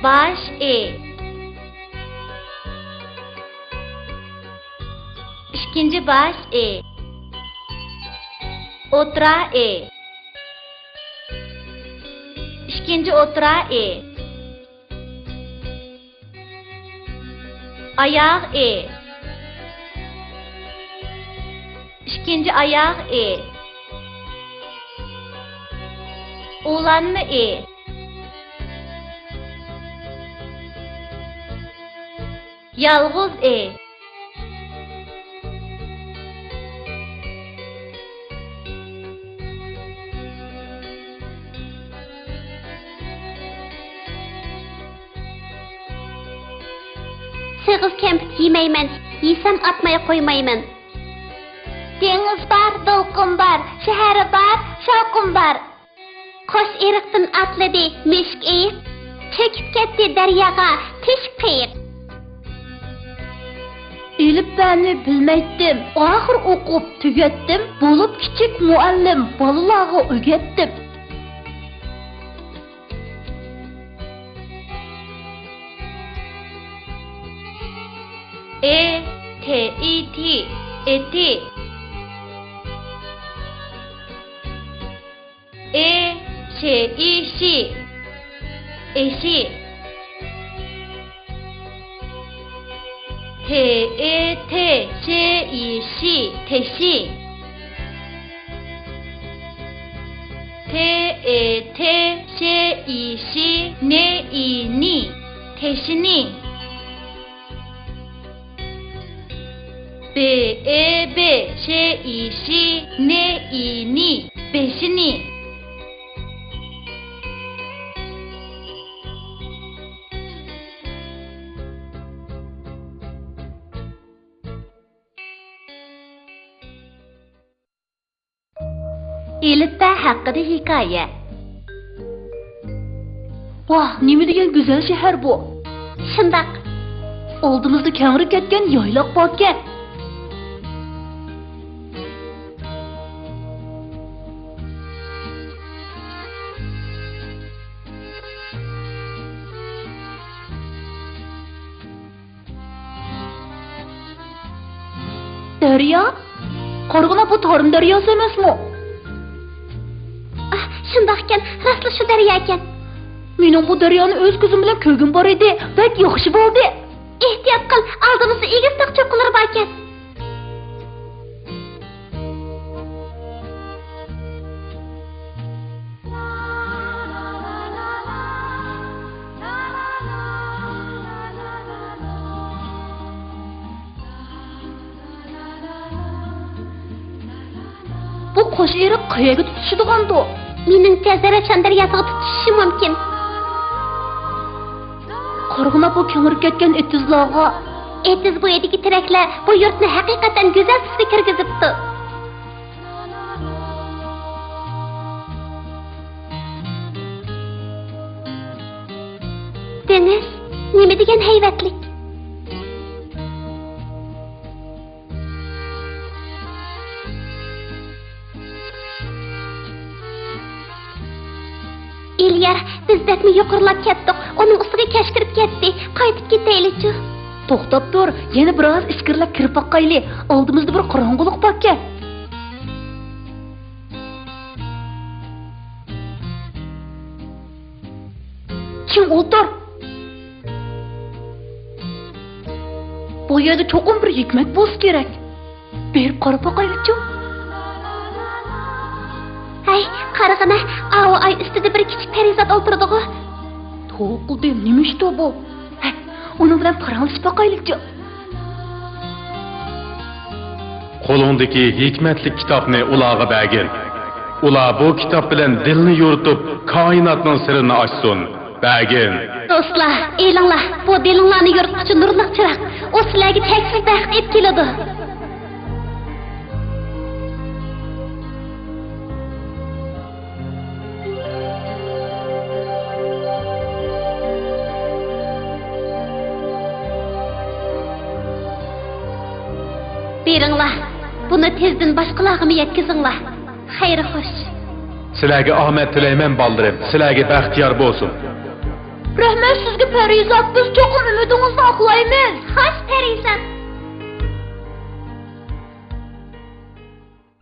Baş E. İkinci baş E. Otra E. İkinci otra E. Ayak E. İkinci ayak E. Ulanma E. Yalğız E. Sığız kempit yemeymen, yesem atmaya koymayman. Deniz var, dolqun var, şehri var, şavqum var. Koş eriqtin atladı, meşk eyiq, çekip ketdi deryaga, teşk peyiq. Elip beni bilmeydim, ahır okup tügettim, bulup küçük muallim, balalağı ögettim. E, T, I, T, eti. E, Ş, I, Şi, eşi. T, E, T, Ş, I, Şi, teşi. T, E, T, Ş, I, Şi, ne, I, ni, teşini. B, E, B, Ş, I, Şi, ne, I, ni, beşini. Elifba hakkında hikaye. Vah, nime degan güzel şehir bu. Şundaq. Oldumuzda kengri ketken yaylaq barken. Derya? Qarğına bu tarım deryası emasmi? Şundaqken, rastlı şu derya ekan. Mening bu daryoni o'z ko'zim bilan ko'rgim bor edi. Bak yaxshi bo'ldi. Ehtiyot qil, oldimizda egiz taq cho'qqilari bor ekan. Bu qo'sh eriq qayaga tutishadigan-da? Mening tezara daryosiga tutishishi mumkin. Qarğına bu kengri ketken etizlarga. Etiz bo'yidagi tiraklar bu yurtni haqiqatan go'zal tusga kirgizibdi. Deniz, nima degan hayvatlik? İlyar, biz betmi yuqurlab ketdik. Onun ustiga kash kirib ketdi. Qaytib ketaylik-chi. To'xtab tur, yana biroz ichkirilab kirib boqayli. Oldimizda bir qorong'ulik bor ekan. Kim o'tir? Bu yerda cho'qim bir hikmat bo'lsa kerak. Berib qarab boqaylik-chi. Hay, qarag'ana, avu ay ustida bir kichik perizod o'tirdi-ku. To'qildim, nima ish bu? Hay, onun bilan paranglashib boqaylik-chi. Qo'lingdagi hikmatlik kitobni ularga bergin. Ular bu kitob bilan dilni yoritib, koinotning sirini ochsin. Bergin. Do'stlar, elinglar, bu dilinglarni yorituvchi nurli chiroq. O sizlarga cheksiz baxt olib keladi. Beringlar, buni tezdan boshqalarga yetkazinglar. Xayri xo'sh. Sizlarga omad tilayman, baldirim. Sizlarga baxtiyor bo'lsin. Rahmet sizge Parizat, biz çok ümidingizni aklaymiz. Xoş Parizat,